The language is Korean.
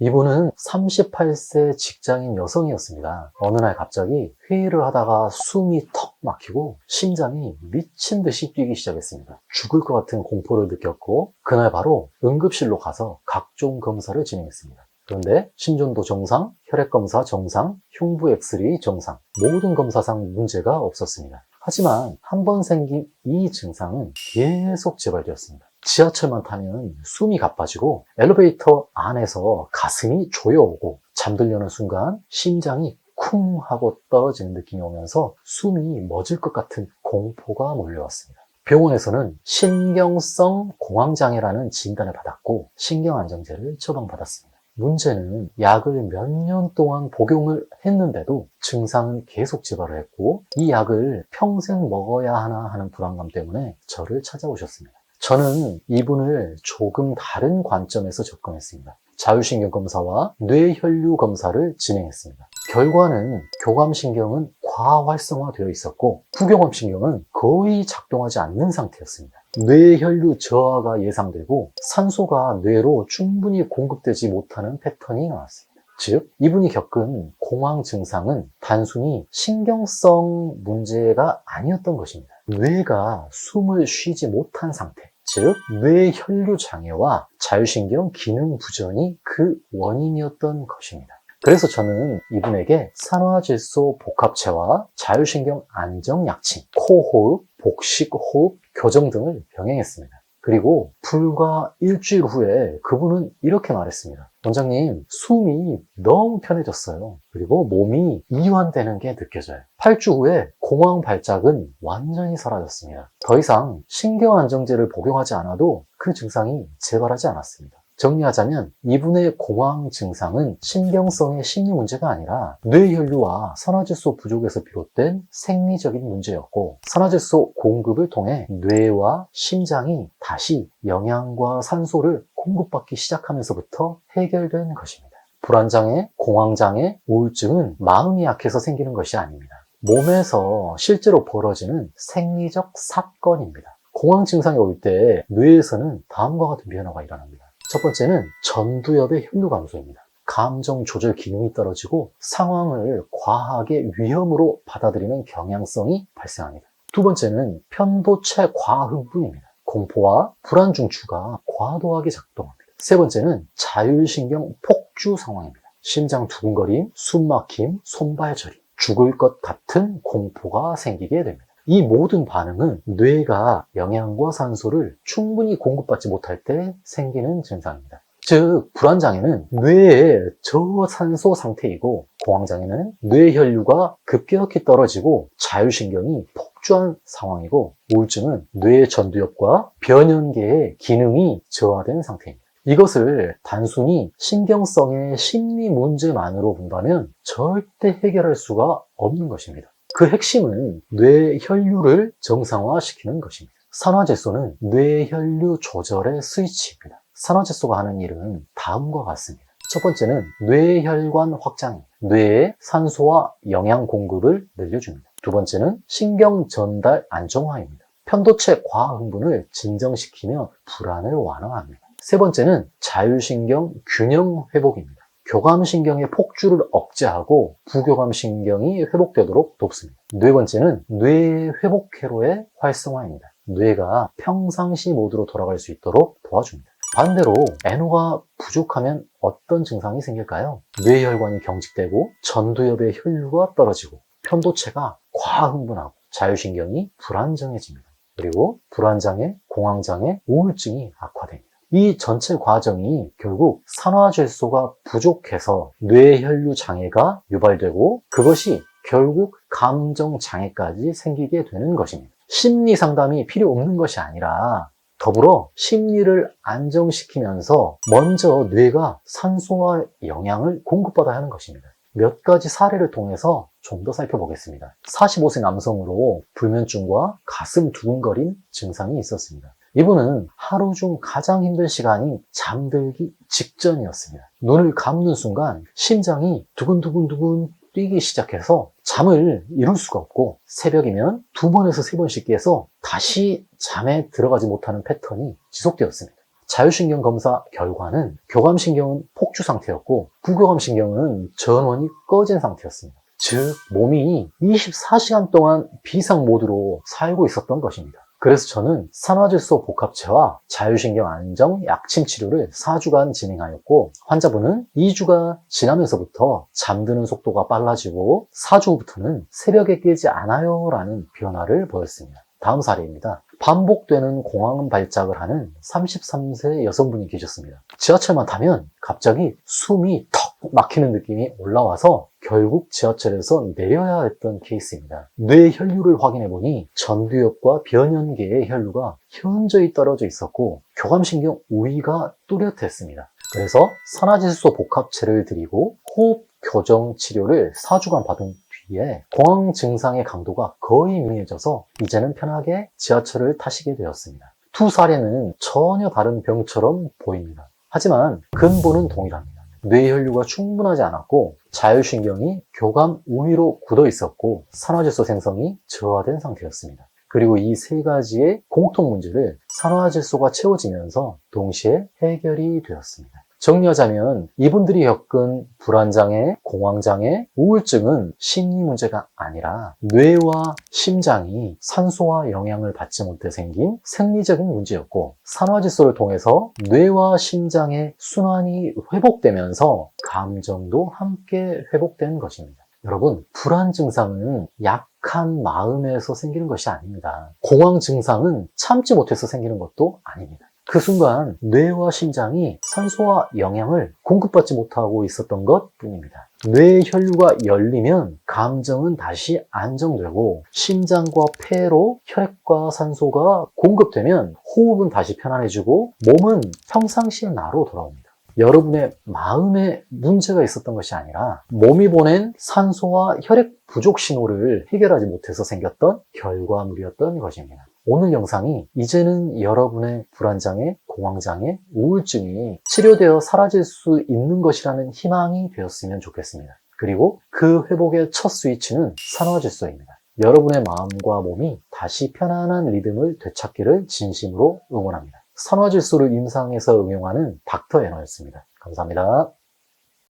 이분은 38세 직장인 여성이었습니다. 어느 날 갑자기 회의를 하다가 숨이 턱 막히고 심장이 미친 듯이 뛰기 시작했습니다. 죽을 것 같은 공포를 느꼈고 그날 바로 응급실로 가서 각종 검사를 진행했습니다. 그런데 심전도 정상, 혈액검사 정상, 흉부 엑스레이 정상, 모든 검사상 문제가 없었습니다. 하지만 한 번 생긴 이 증상은 계속 재발되었습니다. 지하철만 타면 숨이 가빠지고 엘리베이터 안에서 가슴이 조여오고 잠들려는 순간 심장이 쿵 하고 떨어지는 느낌이 오면서 숨이 멎을 것 같은 공포가 몰려왔습니다. 병원에서는 신경성 공황장애라는 진단을 받았고 신경안정제를 처방받았습니다. 문제는 약을 몇 년 동안 복용을 했는데도 증상은 계속 재발을 했고 이 약을 평생 먹어야 하나 하는 불안감 때문에 저를 찾아오셨습니다. 저는 이분을 조금 다른 관점에서 접근했습니다. 자율신경 검사와 뇌혈류 검사를 진행했습니다. 결과는 교감신경은 과활성화되어 있었고 부교감신경은 거의 작동하지 않는 상태였습니다. 뇌혈류 저하가 예상되고 산소가 뇌로 충분히 공급되지 못하는 패턴이 나왔습니다. 즉, 이분이 겪은 공황 증상은 단순히 신경성 문제가 아니었던 것입니다. 뇌가 숨을 쉬지 못한 상태, 즉 뇌혈류 장애와 자율신경 기능 부전이 그 원인이었던 것입니다. 그래서 저는 이분에게 산화질소 복합체와 자율신경 안정약침, 코호흡, 복식호흡, 교정 등을 병행했습니다. 그리고 불과 일주일 후에 그분은 이렇게 말했습니다. 원장님, 숨이 너무 편해졌어요. 그리고 몸이 이완되는 게 느껴져요. 8주 후에 공황 발작은 완전히 사라졌습니다. 더 이상 신경안정제를 복용하지 않아도 그 증상이 재발하지 않았습니다. 정리하자면 이분의 공황 증상은 신경성의 심리 문제가 아니라 뇌혈류와 산화질소 부족에서 비롯된 생리적인 문제였고 산화질소 공급을 통해 뇌와 심장이 다시 영양과 산소를 공급받기 시작하면서부터 해결된 것입니다. 불안장애, 공황장애, 우울증은 마음이 약해서 생기는 것이 아닙니다. 몸에서 실제로 벌어지는 생리적 사건입니다. 공황 증상이 올 때 뇌에서는 다음과 같은 변화가 일어납니다. 첫 번째는 전두엽의 혈류 감소입니다. 감정 조절 기능이 떨어지고 상황을 과하게 위험으로 받아들이는 경향성이 발생합니다. 두 번째는 편도체 과흥분입니다. 공포와 불안 중추가 과도하게 작동합니다. 세 번째는 자율신경 폭주 상황입니다. 심장 두근거림, 숨막힘, 손발 저림, 죽을 것 같은 공포가 생기게 됩니다. 이 모든 반응은 뇌가 영양과 산소를 충분히 공급받지 못할 때 생기는 증상입니다. 즉, 불안장애는 뇌의 저산소 상태이고 공황장애는 뇌혈류가 급격히 떨어지고 자율신경이 폭주한 상황이고 우울증은 뇌의 전두엽과 변연계의 기능이 저하된 상태입니다. 이것을 단순히 신경성의 심리 문제만으로 본다면 절대 해결할 수가 없는 것입니다. 그 핵심은 뇌혈류를 정상화시키는 것입니다. 산화질소는 뇌혈류 조절의 스위치입니다. 산화질소가 하는 일은 다음과 같습니다. 첫 번째는 뇌혈관 확장입니다. 뇌에 산소와 영양 공급을 늘려줍니다. 두 번째는 신경 전달 안정화입니다. 편도체 과흥분을 진정시키며 불안을 완화합니다. 세 번째는 자율신경 균형 회복입니다. 교감신경의 폭주를 억제하고 부교감신경이 회복되도록 돕습니다. 네 번째는 뇌 회복회로의 활성화입니다. 뇌가 평상시 모드로 돌아갈 수 있도록 도와줍니다. 반대로 NO가 부족하면 어떤 증상이 생길까요? 뇌혈관이 경직되고 전두엽의 혈류가 떨어지고 편도체가 과흥분하고 자율신경이 불안정해집니다. 그리고 불안장애, 공황장애, 우울증이 악화됩니다. 이 전체 과정이 결국 산화질소가 부족해서 뇌혈류 장애가 유발되고 그것이 결국 감정 장애까지 생기게 되는 것입니다. 심리 상담이 필요 없는 것이 아니라 더불어 심리를 안정시키면서 먼저 뇌가 산소와 영양을 공급받아야 하는 것입니다. 몇 가지 사례를 통해서 좀 더 살펴보겠습니다. 45세 남성으로 불면증과 가슴 두근거림 증상이 있었습니다. 이분은 하루 중 가장 힘든 시간이 잠들기 직전이었습니다. 눈을 감는 순간 심장이 두근두근두근 뛰기 시작해서 잠을 이룰 수가 없고 새벽이면 2번에서 3번씩 깨서 다시 잠에 들어가지 못하는 패턴이 지속되었습니다. 자율신경 검사 결과는 교감신경은 폭주 상태였고 부교감신경은 전원이 꺼진 상태였습니다. 즉 몸이 24시간 동안 비상 모드로 살고 있었던 것입니다. 그래서 저는 산화질소 복합체와 자율신경 안정 약침 치료를 4주간 진행하였고, 환자분은 2주가 지나면서부터 잠드는 속도가 빨라지고 4주 후부터는 새벽에 깨지 않아요 라는 변화를 보였습니다. 다음 사례입니다. 반복되는 공황 발작을 하는 33세 여성분이 계셨습니다. 지하철만 타면 갑자기 숨이 턱 막히는 느낌이 올라와서 결국 지하철에서 내려야 했던 케이스입니다. 뇌 혈류를 확인해 보니 전두엽과 변연계의 혈류가 현저히 떨어져 있었고 교감신경 우위가 뚜렷했습니다. 그래서 산화질소 복합체를 드리고 호흡 교정 치료를 4주간 받은 뒤에 공황 증상의 강도가 거의 미해져서 이제는 편하게 지하철을 타시게 되었습니다. 두 사례는 전혀 다른 병처럼 보입니다. 하지만 근본은 동일합니다. 뇌혈류가 충분하지 않았고 자율신경이 교감 우위로 굳어 있었고 산화질소 생성이 저하된 상태였습니다. 그리고 이 세 가지의 공통 문제를 산화질소가 채워지면서 동시에 해결이 되었습니다. 정리하자면 이분들이 겪은 불안장애, 공황장애, 우울증은 심리 문제가 아니라 뇌와 심장이 산소와 영향을 받지 못해 생긴 생리적인 문제였고, 산화질소를 통해서 뇌와 심장의 순환이 회복되면서 감정도 함께 회복되는 것입니다. 여러분, 불안 증상은 약한 마음에서 생기는 것이 아닙니다. 공황 증상은 참지 못해서 생기는 것도 아닙니다. 그 순간 뇌와 심장이 산소와 영양을 공급받지 못하고 있었던 것 뿐입니다. 뇌 혈류가 열리면 감정은 다시 안정되고 심장과 폐로 혈액과 산소가 공급되면 호흡은 다시 편안해지고 몸은 평상시의 나로 돌아옵니다. 여러분의 마음에 문제가 있었던 것이 아니라 몸이 보낸 산소와 혈액 부족 신호를 해결하지 못해서 생겼던 결과물이었던 것입니다. 오늘 영상이 이제는 여러분의 불안장애, 공황장애, 우울증이 치료되어 사라질 수 있는 것이라는 희망이 되었으면 좋겠습니다. 그리고 그 회복의 첫 스위치는 산화질소입니다. 여러분의 마음과 몸이 다시 편안한 리듬을 되찾기를 진심으로 응원합니다. 산화질소를 임상에서 응용하는 닥터 애너였습니다. 감사합니다.